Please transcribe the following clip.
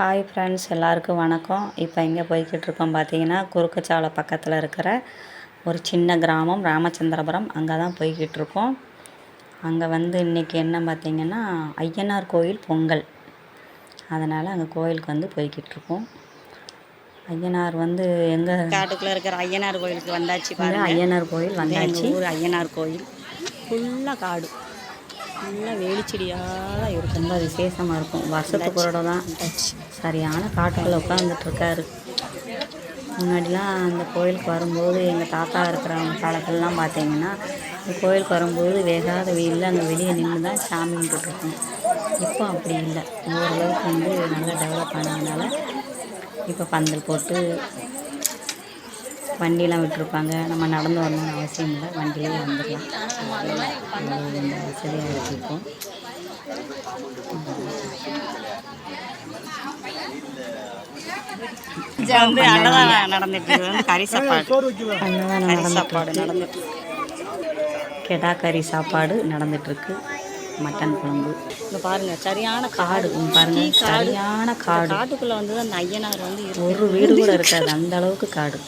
Hi friends, எல்லாருக்கும் வணக்கம். இப்போ எங்கே போய்கிட்ருக்கோம் பார்த்தீங்கன்னா, குறுக்குச்சாலை பக்கத்தில் இருக்கிற ஒரு சின்ன கிராமம் ராமச்சந்திரபுரம். அங்கே தான் போய்கிட்ருக்கோம். அங்கே இன்றைக்கி என்ன பார்த்திங்கன்னா, ஐயனார் கோயில் பொங்கல். அதனால் அங்கே கோயிலுக்கு போய்கிட்ருக்கோம். ஐயனார் எங்கே காட்டுக்குள்ளே இருக்கிற ஐயனார் கோயிலுக்கு வந்தாச்சு. ஐயனார் கோயில் வந்தாச்சு. ஊர் ஐயனார் கோயில் ஃபுல்லாக காடு, ஃபுல்லாக வேலிச்செடியாக தான் இருக்கும். ரொம்ப விசேஷமாக இருக்கும். வருஷத்துக்கு ஒரு தான் சரியான காட்டுக்குள்ளே உட்காந்துட்ருக்காரு. முன்னாடிலாம் அந்த கோயிலுக்கு வரும்போது எங்கள் தாத்தா இருக்கிறவங்க காலத்துலலாம் பார்த்தீங்கன்னா, இந்த கோயிலுக்கு வரும்போது வேகாத வெயிலில் அங்கே வெளியே நின்று தான் சாமி கும்பிட்டுருக்கோம். இப்போ அப்படி இல்லை. ஓரளவுக்கு நல்லா டெவலப் ஆனதுனால இப்போ பந்தல் போட்டு வண்டியெலாம் விட்டுருப்பாங்க. நம்ம நடந்து வரணும்னு அவசியம் இல்லை, வண்டியிலே வந்துடலாம். ரொம்ப வசதியாக இருக்குது. இப்போ அன்னதானம் நடந்துட்டு கறி சாப்பாடு நடந்துட்டு, கெடா கறி சாப்பாடு நடந்துட்டுருக்கு. மட்டன் குழம்பு. இங்கே பாருங்கள், சரியான காடு. பாருங்கள், சரியான காடு. காட்டுக்குள்ளே அந்த ஐயனார் ஒரு வீடு கூட இருக்காது, அந்த அளவுக்கு காடு.